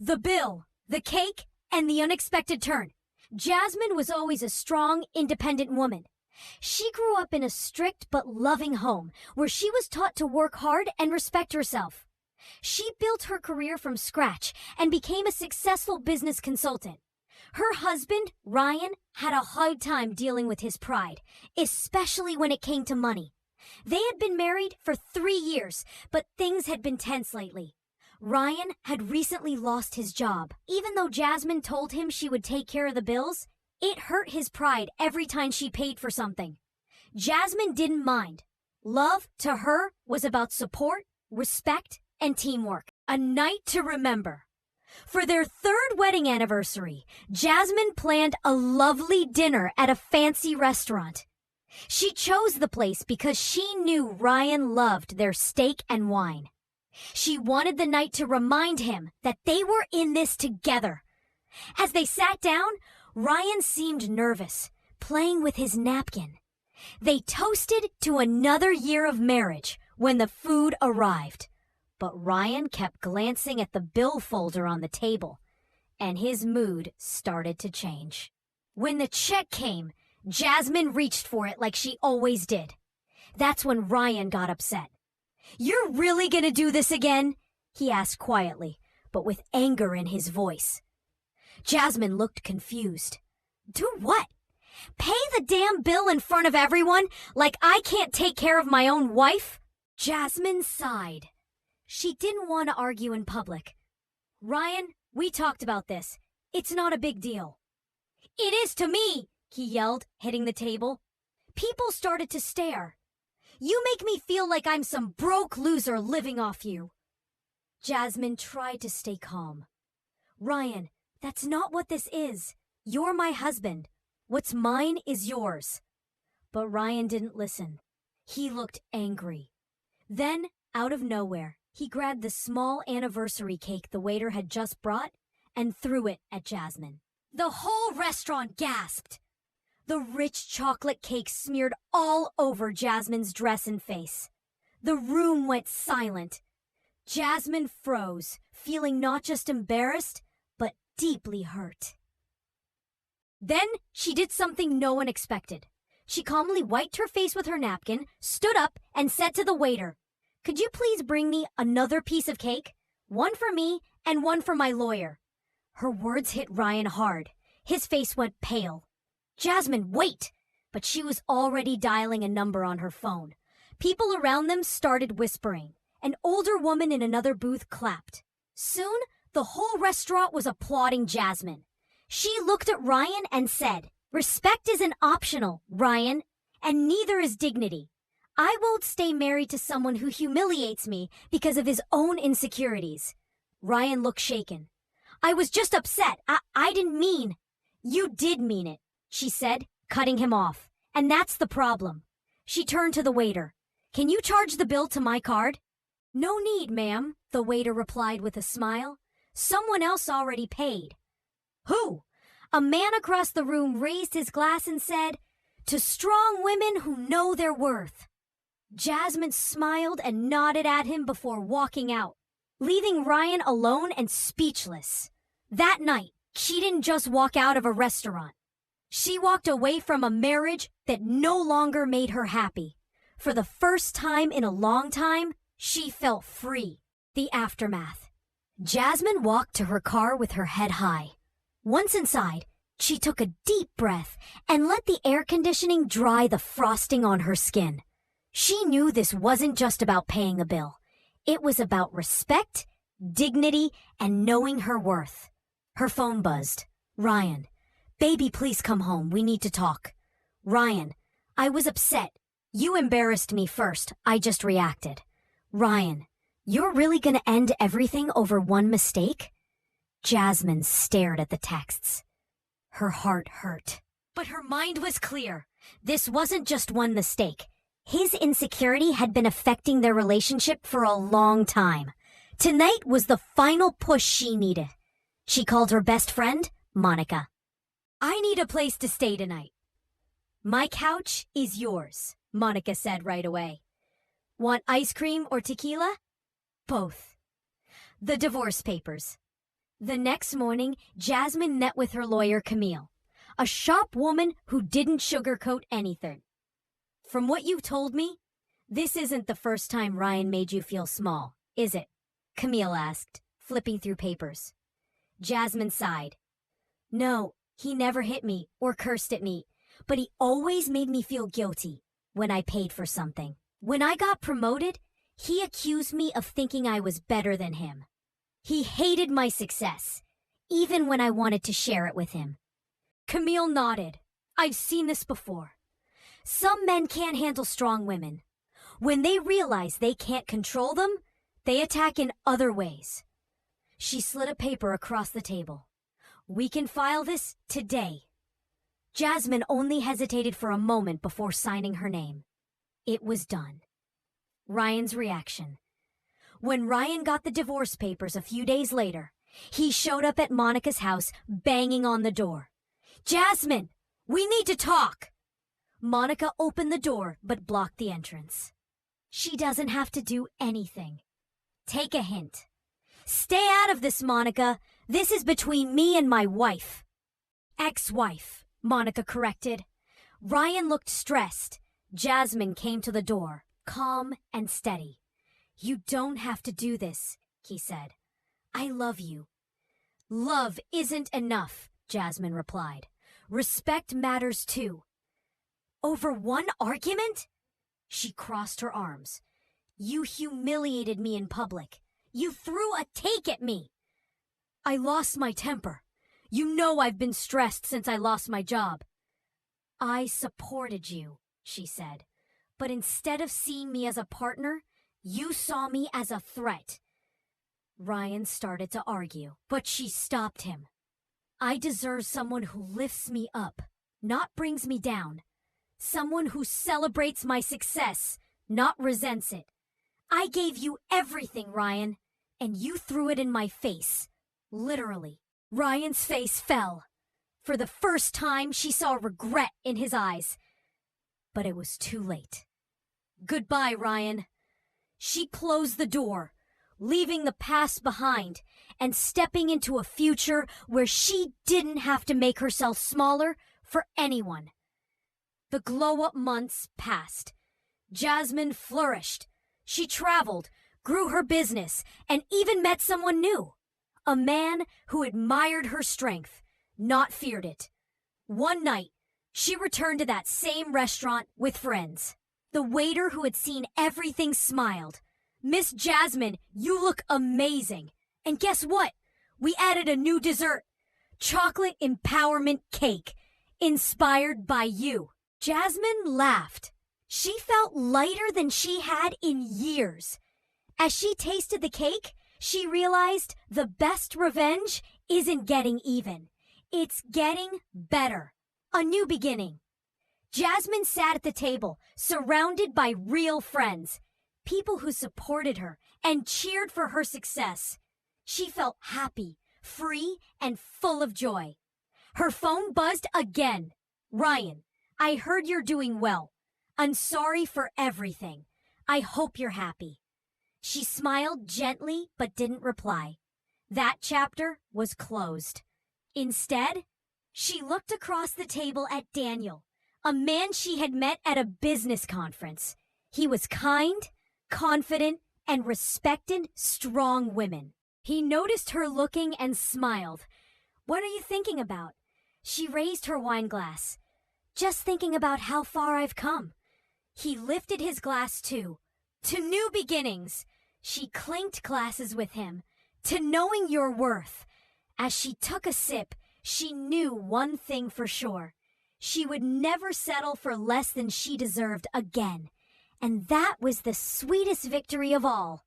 The bill, the cake, and the unexpected turn. Jasmine was always a strong, independent woman. She grew up in a strict but loving home where she was taught to work hard and respect herself. She built her career from scratch and became a successful business consultant. Her husband, Ryan, had a hard time dealing with his pride, especially when it came to money. They had been married for 3 years, but things had been tense lately. Ryan had recently lost his job. Even though Jasmine told him she would take care of the bills, it hurt his pride every time she paid for something. Jasmine didn't mind. Love, to her, was about support, respect, and teamwork. A night to remember. For their 3rd wedding anniversary, Jasmine planned a lovely dinner at a fancy restaurant. She chose the place because she knew Ryan loved their steak and wine. She wanted the night to remind him that they were in this together. As they sat down, Ryan seemed nervous, playing with his napkin. They toasted to another year of marriage when the food arrived. But Ryan kept glancing at the bill folder on the table, and his mood started to change. When the check came, Jasmine reached for it like she always did. That's when Ryan got upset. "You're really gonna do this again?" he asked quietly, but with anger in his voice. Jasmine looked confused. "Do what? Pay the damn bill in front of everyone like I can't take care of my own wife?" Jasmine sighed. She didn't want to argue in public. "Ryan, we talked about this. It's not a big deal." "It is to me," he yelled, hitting the table. People started to stare. "You make me feel like I'm some broke loser living off you." Jasmine tried to stay calm. "Ryan, that's not what this is. You're my husband. What's mine is yours." But Ryan didn't listen. He looked angry. Then, out of nowhere, he grabbed the small anniversary cake the waiter had just brought and threw it at Jasmine. The whole restaurant gasped. The rich chocolate cake smeared all over Jasmine's dress and face. The room went silent. Jasmine froze, feeling not just embarrassed, but deeply hurt. Then she did something no one expected. She calmly wiped her face with her napkin, stood up, and said to the waiter, "Could you please bring me another piece of cake? One for me and one for my lawyer." Her words hit Ryan hard. His face went pale. "Jasmine, wait!" But she was already dialing a number on her phone. People around them started whispering. An older woman in another booth clapped. Soon, the whole restaurant was applauding Jasmine. She looked at Ryan and said, "Respect isn't optional, Ryan, and neither is dignity. I won't stay married to someone who humiliates me because of his own insecurities." Ryan looked shaken. "I was just upset. I didn't mean—" "You did mean it," she said, cutting him off. "And that's the problem." She turned to the waiter. "Can you charge the bill to my card?" "No need, ma'am," the waiter replied with a smile. "Someone else already paid." "Who?" A man across the room raised his glass and said, "To strong women who know their worth." Jasmine smiled and nodded at him before walking out, leaving Ryan alone and speechless. That night, she didn't just walk out of a restaurant. She walked away from a marriage that no longer made her happy. For the first time in a long time, she felt free. The aftermath. Jasmine walked to her car with her head high. Once inside, she took a deep breath and let the air conditioning dry the frosting on her skin. She knew this wasn't just about paying a bill. It was about respect, dignity, and knowing her worth. Her phone buzzed. "Ryan, baby, please come home. We need to talk." "Ryan, I was upset. You embarrassed me first. I just reacted." "Ryan, you're really gonna end everything over one mistake?" Jasmine stared at the texts. Her heart hurt. But her mind was clear. This wasn't just one mistake. His insecurity had been affecting their relationship for a long time. Tonight was the final push she needed. She called her best friend, Monica. "I need a place to stay tonight." "My couch is yours," Monica said right away. "Want ice cream or tequila?" "Both." "The divorce papers." The next morning, Jasmine met with her lawyer, Camille, a sharp woman who didn't sugarcoat anything. From what you've told me, this isn't the first time Ryan made you feel small, is it? Camille asked, flipping through papers. Jasmine sighed. No, he never hit me or cursed at me, but he always made me feel guilty when I paid for something. When I got promoted, he accused me of thinking I was better than him. He hated my success, even when I wanted to share it with him. Camille nodded. I've seen this before. Some men can't handle strong women. When they realize they can't control them, they attack in other ways. She slid a paper across the table. We can file this today. Jasmine only hesitated for a moment before signing her name. It was done. Ryan's reaction. When Ryan got the divorce papers a few days later, he showed up at Monica's house banging on the door. Jasmine, we need to talk! Monica opened the door but blocked the entrance. She doesn't have to do anything. Take a hint. Stay out of this, Monica. This is between me and my wife. Ex-wife, Monica corrected. Ryan looked stressed. Jasmine came to the door, calm and steady. You don't have to do this, he said. I love you. Love isn't enough, Jasmine replied. Respect matters too. Over one argument? She crossed her arms. You humiliated me in public. You threw a take at me. I lost my temper. You know I've been stressed since I lost my job. I supported you, she said. But instead of seeing me as a partner, you saw me as a threat. Ryan started to argue, but she stopped him. I deserve someone who lifts me up, not brings me down. Someone who celebrates my success, not resents it. I gave you everything, Ryan, and you threw it in my face. Literally. Ryan's face fell. For the first time, she saw regret in his eyes. But it was too late. Goodbye, Ryan. She closed the door, leaving the past behind and stepping into a future where she didn't have to make herself smaller for anyone. The glow-up months passed. Jasmine flourished. She traveled, grew her business, and even met someone new. A man who admired her strength, not feared it. One night, she returned to that same restaurant with friends. The waiter who had seen everything smiled. Miss Jasmine, you look amazing. And guess what? We added a new dessert. Chocolate empowerment cake, inspired by you. Jasmine laughed. She felt lighter than she had in years. As she tasted the cake, she realized the best revenge isn't getting even. It's getting better. A new beginning. Jasmine sat at the table, surrounded by real friends, people who supported her and cheered for her success. She felt happy, free, and full of joy. Her phone buzzed again. Ryan, I heard you're doing well. I'm sorry for everything. I hope you're happy. She smiled gently but didn't reply. That chapter was closed. Instead, she looked across the table at Daniel, a man she had met at a business conference. He was kind, confident, and respected strong women. He noticed her looking and smiled. What are you thinking about? She raised her wine glass. Just thinking about how far I've come. He lifted his glass too. To new beginnings. She clinked glasses with him. To knowing your worth. As she took a sip, she knew one thing for sure. She would never settle for less than she deserved again. And that was the sweetest victory of all.